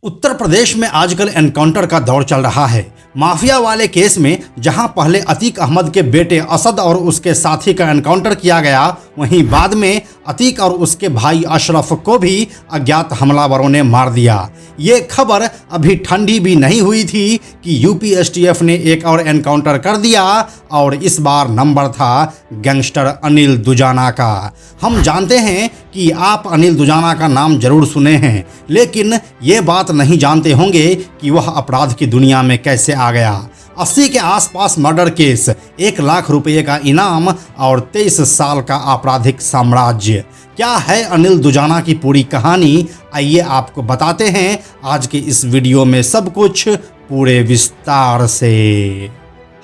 उत्तर प्रदेश में आजकल एनकाउंटर का दौर चल रहा है। माफिया वाले केस में जहां पहले अतीक अहमद के बेटे असद और उसके साथी का एनकाउंटर किया गया, वहीं बाद में अतीक और उसके भाई अशरफ को भी अज्ञात हमलावरों ने मार दिया। ये खबर अभी ठंडी भी नहीं हुई थी कि यूपी एसटीएफ ने एक और एनकाउंटर कर दिया और इस बार नंबर था गैंगस्टर अनिल दुजाना का। हम जानते हैं कि आप अनिल दुजाना का नाम जरूर सुने हैं, लेकिन ये बात नहीं जानते होंगे कि वह अपराध की दुनिया में कैसे आ गया। 80 के आसपास मर्डर केस, 1 लाख रुपए का इनाम और 23 साल का आपराधिक साम्राज्य। क्या है अनिल दुजाना की पूरी कहानी, आइए आपको बताते हैं आज के इस वीडियो में सब कुछ पूरे विस्तार से।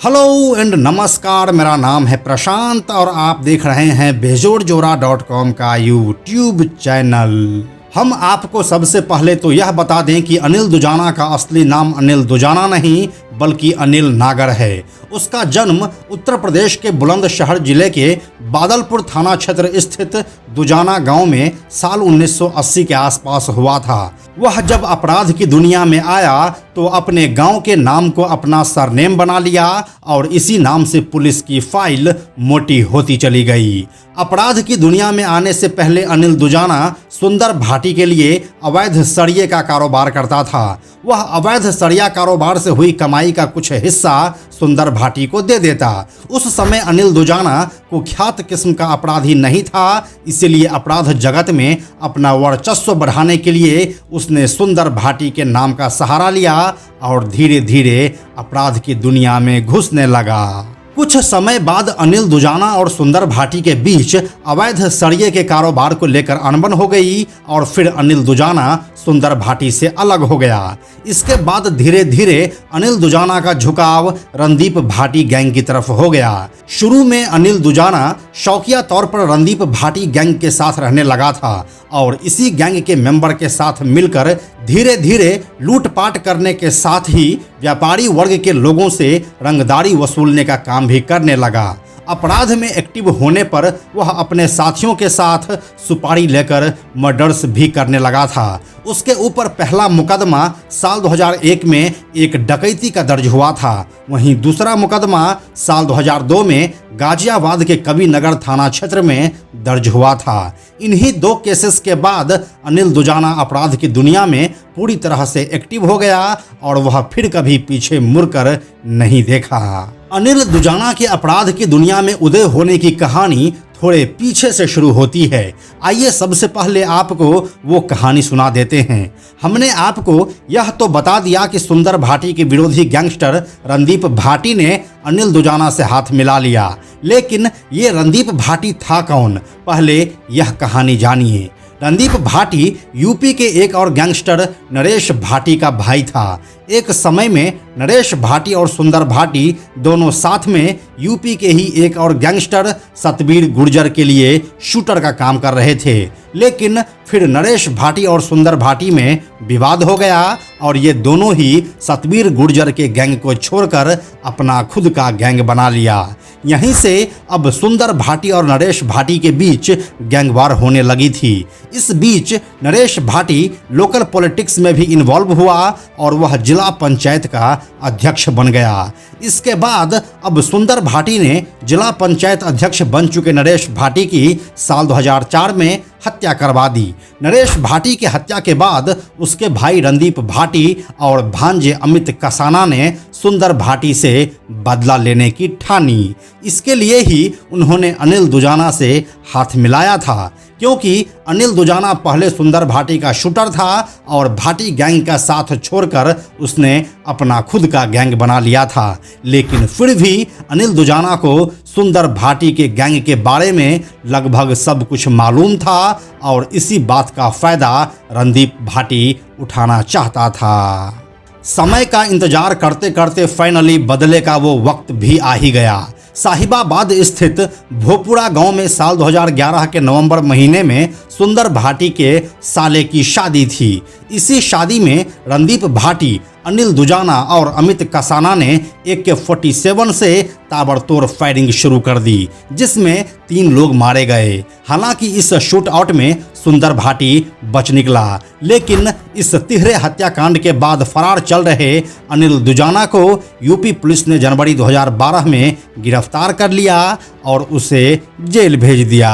हेलो एंड नमस्कार, मेरा नाम है प्रशांत और आप देख रहे हैं बेजोड़जोरा.com का यूट्यूब चैनल। हम आपको सबसे पहले तो यह बता दें कि अनिल दुजाना का असली नाम अनिल दुजाना नहीं बल्कि अनिल नागर है। उसका जन्म उत्तर प्रदेश के बुलंदशहर जिले के बादलपुर थाना क्षेत्र स्थित दुजाना गांव में साल 1980 के आसपास हुआ था। वह जब अपराध की दुनिया में आया तो अपने गांव के नाम को अपना सरनेम बना लिया और इसी नाम से पुलिस की फाइल मोटी होती चली गई। अपराध की दुनिया में आने से पहले अनिल दुजाना सुंदर भाटी के लिए अवैध सरिये का कारोबार करता था। वह अवैध सरिया कारोबार से हुई कमाई का कुछ हिस्सा सुंदर भाटी को दे देता। उस समय अनिल दुजाना कुख्यात किस्म का अपराधी नहीं था, इसीलिए अपराध जगत में अपना वर्चस्व बढ़ाने के लिए उसने सुंदर भाटी के नाम का सहारा लिया और धीरे धीरे अपराध की दुनिया में घुसने लगा। कुछ समय बाद अनिल दुजाना और सुंदर भाटी के बीच अवैध सरिये के कारोबार को लेकर अनबन हो गई और फिर अनिल दुजाना सुंदर भाटी से अलग हो गया। इसके बाद धीरे धीरे अनिल दुजाना का झुकाव रणदीप भाटी गैंग की तरफ हो गया। शुरू में अनिल दुजाना शौकिया तौर पर रणदीप भाटी गैंग के साथ रहने लगा था और इसी गैंग के मेंबर के साथ मिलकर धीरे धीरे लूटपाट करने के साथ ही व्यापारी वर्ग के लोगों से रंगदारी वसूलने का काम भी करने लगा। अपराध में एक्टिव होने पर वह अपने साथियों के साथ सुपारी लेकर मर्डर्स भी करने लगा था। उसके ऊपर पहला मुकदमा साल 2001 में एक डकैती का दर्ज हुआ था। वहीं दूसरा मुकदमा साल 2002 में गाजियाबाद के कवि नगर थाना क्षेत्र में दर्ज हुआ था। इन्हीं 2 केसेस के बाद अनिल दुजाना अपराध की दुनिया में पूरी तरह से एक्टिव हो गया और वह फिर कभी पीछे मुड़कर नहीं देखा। अनिल दुजाना के अपराध की दुनिया में उदय होने की कहानी थोड़े पीछे से शुरू होती है। आइए सबसे पहले आपको वो कहानी सुना देते हैं। हमने आपको यह तो बता दिया कि सुंदर भाटी के विरोधी गैंगस्टर रणदीप भाटी ने अनिल दुजाना से हाथ मिला लिया, लेकिन ये रणदीप भाटी था कौन, पहले यह कहानी जानिए। रणदीप भाटी यूपी के एक और गैंगस्टर नरेश भाटी का भाई था। एक समय में नरेश भाटी और सुंदर भाटी दोनों साथ में यूपी के ही एक और गैंगस्टर सतबीर गुर्जर के लिए शूटर का काम कर रहे थे, लेकिन फिर नरेश भाटी और सुंदर भाटी में विवाद हो गया और ये दोनों ही सतबीर गुर्जर के गैंग को छोड़कर अपना खुद का गैंग बना लिया। यहीं से अब सुंदर भाटी और नरेश भाटी के बीच गैंगवार होने लगी थी। इस बीच नरेश भाटी लोकल पॉलिटिक्स में भी इन्वॉल्व हुआ और वह जिला पंचायत का अध्यक्ष बन गया। इसके बाद अब सुंदर भाटी ने जिला पंचायत अध्यक्ष बन चुके नरेश भाटी की साल 2004 में हत्या करवा दी। नरेश भाटी की हत्या के बाद उसके भाई रणदीप भाटी और भांजे अमित कसाना ने सुंदर भाटी से बदला लेने की ठानी। इसके लिए ही उन्होंने अनिल दुजाना से हाथ मिलाया था, क्योंकि अनिल दुजाना पहले सुंदर भाटी का शूटर था और भाटी गैंग का साथ छोड़कर उसने अपना खुद का गैंग बना लिया था। लेकिन फिर भी अनिल दुजाना को सुंदर भाटी के गैंग के बारे में लगभग सब कुछ मालूम था और इसी बात का फायदा रणदीप भाटी उठाना चाहता था। समय का इंतजार करते करते फाइनली बदले का वो वक्त भी आ ही गया। साहिबाबाद स्थित भोपुरा गांव में साल 2011 के नवंबर महीने में सुंदर भाटी के साले की शादी थी। इसी शादी में रणदीप भाटी, अनिल दुजाना और अमित कसाना ने AK-47 से ताबड़तोड़ फायरिंग शुरू कर दी, जिसमें 3 लोग मारे गए। हालांकि इस शूट आउट में सुंदर भाटी बच निकला, लेकिन इस तिहरे हत्याकांड के बाद फरार चल रहे अनिल दुजाना को यूपी पुलिस ने जनवरी 2012 में गिरफ्तार कर लिया और उसे जेल भेज दिया।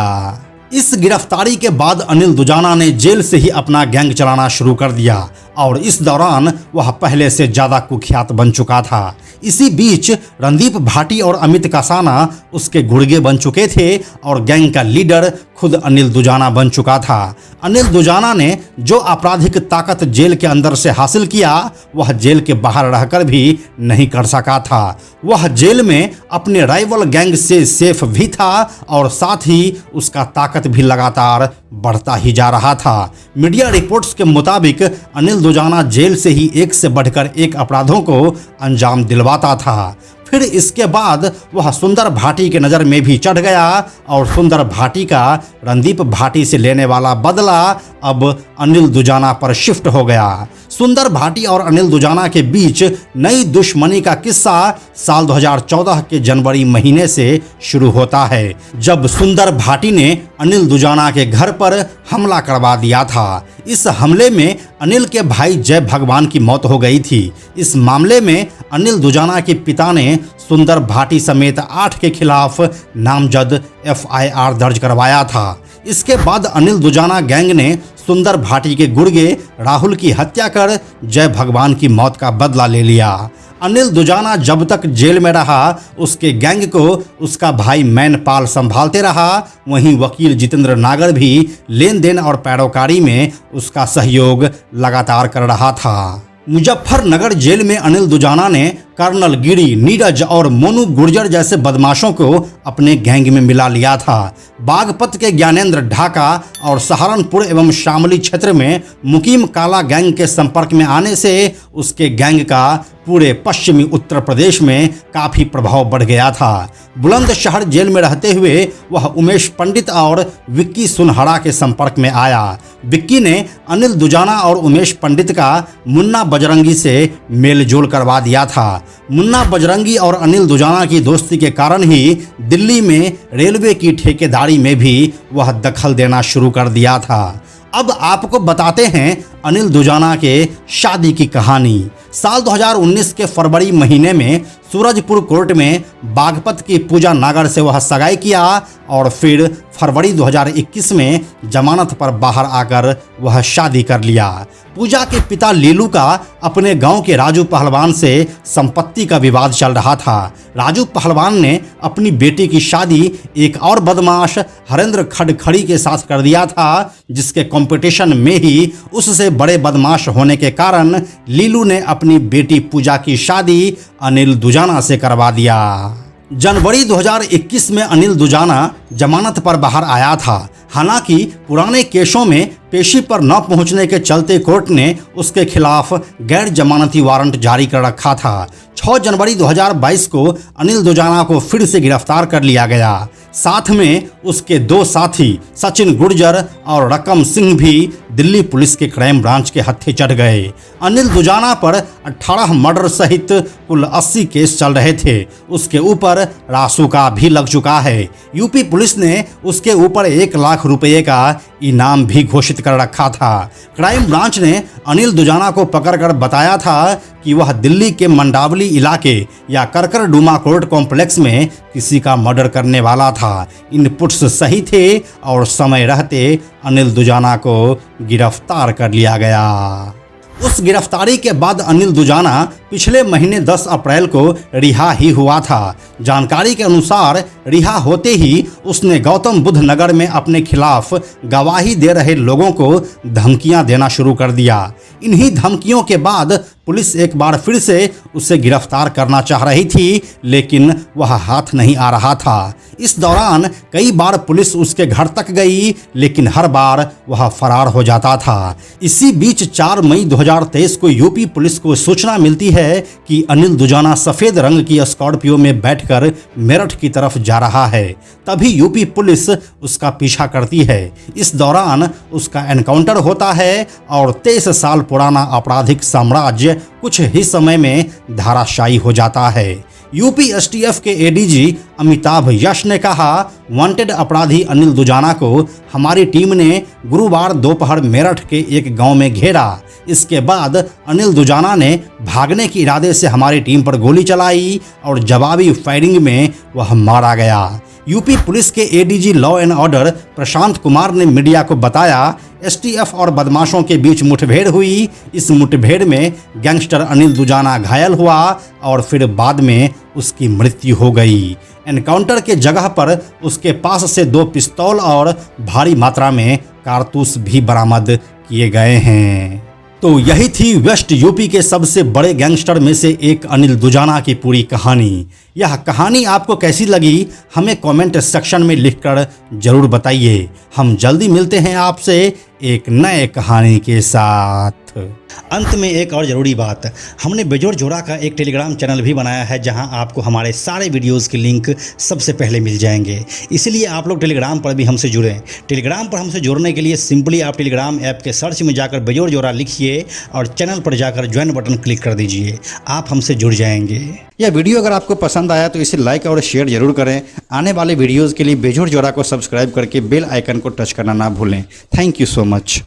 इस गिरफ्तारी के बाद अनिल दुजाना ने जेल से ही अपना गैंग चलाना शुरू कर दिया और इस दौरान वह पहले से ज़्यादा कुख्यात बन चुका था। इसी बीच रणदीप भाटी और अमित कसाना उसके गुर्गे बन चुके थे और गैंग का लीडर खुद अनिल दुजाना बन चुका था। अनिल दुजाना ने जो आपराधिक ताकत जेल के अंदर से हासिल किया, वह जेल के बाहर रहकर भी नहीं कर सका था। वह जेल में अपने राइवल गैंग से सेफ भी था और साथ ही उसका ताकत भी लगातार बढ़ता ही जा रहा था। मीडिया रिपोर्ट्स के मुताबिक अनिल दुजाना जेल से ही एक से बढ़कर एक अपराधों को अंजाम दिलवाता था। फिर इसके बाद वह सुंदर भाटी के नज़र में भी चढ़ गया और सुंदर भाटी का रणदीप भाटी से लेने वाला बदला अब अनिल दुजाना पर शिफ्ट हो गया। सुंदर भाटी और अनिल दुजाना के बीच नई दुश्मनी का किस्सा साल 2014 के जनवरी महीने से शुरू होता है, जब सुंदर भाटी ने अनिल दुजाना के घर पर हमला करवा दिया था। इस हमले में अनिल के भाई जय भगवान की मौत हो गई थी। इस मामले में अनिल दुजाना के पिता ने सुंदर भाटी समेत 8 के खिलाफ नामजद FIR दर्ज करवाया था। इसके बाद अनिल दुजाना गैंग ने सुंदर भाटी के गुर्गे राहुल की हत्या कर जय भगवान की मौत का बदला ले लिया। अनिल दुजाना जब तक जेल में रहा, उसके गैंग को उसका भाई मैनपाल संभालते रहा। वहीं वकील जितेंद्र नागर भी लेन देन और पैरोकारी में उसका सहयोग लगातार कर रहा था। मुजफ्फरनगर जेल में अनिल दुजाना ने कर्नल गिरी, नीरज और मोनू गुर्जर जैसे बदमाशों को अपने गैंग में मिला लिया था। बागपत के ज्ञानेंद्र ढाका और सहारनपुर एवं शामली क्षेत्र में मुकीम काला गैंग के संपर्क में आने से उसके गैंग का पूरे पश्चिमी उत्तर प्रदेश में काफ़ी प्रभाव बढ़ गया था। बुलंदशहर जेल में रहते हुए वह उमेश पंडित और विक्की सुनहरा के संपर्क में आया। विक्की ने अनिल दुजाना और उमेश पंडित का मुन्ना बजरंगी से मेल जोल करवा दिया था। मुन्ना बजरंगी और अनिल दुजाना की दोस्ती के कारण ही दिल्ली में रेलवे की ठेकेदारी में भी वह दखल देना शुरू कर दिया था। अब आपको बताते हैं अनिल दुजाना के शादी की कहानी। साल 2019 के फरवरी महीने में सूरजपुर कोर्ट में बागपत की पूजा नागर से वह सगाई किया और फिर फरवरी 2021 में जमानत पर बाहर आकर वह शादी कर लिया। पूजा के पिता लीलू का अपने गांव के राजू पहलवान से संपत्ति का विवाद चल रहा था। राजू पहलवान ने अपनी बेटी की शादी एक और बदमाश हरेंद्र खड़खड़ी के साथ कर दिया था, जिसके कंपटीशन में ही उससे बड़े बदमाश होने के कारण लीलू ने अपनी बेटी पूजा की शादी अनिल दुजाना से करवा दिया। जनवरी 2021 में अनिल दुजाना जमानत पर बाहर आया था। हालांकि पुराने केसों में पेशी पर न पहुंचने के चलते कोर्ट ने उसके खिलाफ गैर जमानती वारंट जारी कर रखा था। 6 जनवरी 2022 को अनिल दुजाना को फिर से गिरफ्तार कर लिया गया। साथ में उसके 2 साथी सचिन गुर्जर और रकम सिंह भी दिल्ली पुलिस के क्राइम ब्रांच के हत्थे चढ़ गए। अनिल दुजाना पर 18 मर्डर सहित कुल 80 केस चल रहे थे। उसके ऊपर रासुका भी लग चुका है। यूपी पुलिस ने उसके ऊपर 1 लाख रुपये का इनाम भी घोषित कर रखा था। क्राइम ब्रांच ने अनिल दुजाना को पकड़कर बताया था कि वह दिल्ली के मंडावली इलाके या करकरडुमा कोर्ट कॉम्प्लेक्स में किसी का मर्डर करने वाला था। इनपुट्स सही थे और समय रहते अनिल दुजाना को गिरफ्तार कर लिया गया। उस गिरफ्तारी के बाद अनिल दुजाना पिछले महीने 10 अप्रैल को रिहा ही हुआ था। जानकारी के अनुसार रिहा होते ही उसने गौतम बुद्ध नगर में अपने खिलाफ गवाही दे रहे लोगों को धमकियां देना शुरू कर दिया। इन्हीं धमकियों के बाद पुलिस एक बार फिर से उसे गिरफ्तार करना चाह रही थी, लेकिन वह हाथ नहीं आ रहा था। इस दौरान कई बार पुलिस उसके घर तक गई, लेकिन हर बार वह फरार हो जाता था। इसी बीच 4 मई 2023 को यूपी पुलिस को सूचना मिलती है कि अनिल दुजाना सफ़ेद रंग की स्कॉर्पियो में बैठकर मेरठ की तरफ जा रहा है। तभी यूपी पुलिस उसका पीछा करती है। इस दौरान उसका एनकाउंटर होता है और 23 साल पुराना आपराधिक साम्राज्य कुछ ही समय में धराशायी हो जाता है। यूपी एसटीएफ के एडीजी अमिताभ यश ने कहा, वांटेड अपराधी अनिल दुजाना को हमारी टीम ने गुरुवार दोपहर मेरठ के एक गांव में घेरा। इसके बाद अनिल दुजाना ने भागने के इरादे से हमारी टीम पर गोली चलाई और जवाबी फायरिंग में वह मारा गया। यूपी पुलिस के ADG law and order Prashant Kumar ने मीडिया को बताया, एसटीएफ और बदमाशों के बीच मुठभेड़ हुई। इस मुठभेड़ में गैंगस्टर अनिल दुजाना घायल हुआ और फिर बाद में उसकी मृत्यु हो गई। एनकाउंटर के जगह पर उसके पास से 2 पिस्तौल और भारी मात्रा में कारतूस भी बरामद किए गए हैं। तो यही थी वेस्ट यूपी के सबसे बड़े गैंगस्टर में से एक अनिल दुजाना की पूरी कहानी। यह कहानी आपको कैसी लगी हमें कमेंट सेक्शन में लिखकर ज़रूर बताइए। हम जल्दी मिलते हैं आपसे एक नए कहानी के साथ। अंत में एक और ज़रूरी बात, हमने बेजोड़ जोड़ा का एक टेलीग्राम चैनल भी बनाया है, जहां आपको हमारे सारे वीडियोस के लिंक सबसे पहले मिल जाएंगे। इसलिए आप लोग टेलीग्राम पर भी हमसे जुड़ें। टेलीग्राम पर हमसे जुड़ने के लिए सिंपली आप टेलीग्राम ऐप के सर्च में जाकर बेजोड़ जोड़ा लिखिए और चैनल पर जाकर ज्वाइन बटन क्लिक कर दीजिए। आप हमसे जुड़ जाएंगे। यह वीडियो अगर आपको पसंद आया तो इसे लाइक और शेयर जरूर करें। आने वाले वीडियोज़ के लिए बेजोड़ जोड़ा को सब्सक्राइब करके बेल आइकन को टच करना ना भूलें। Thank you so much.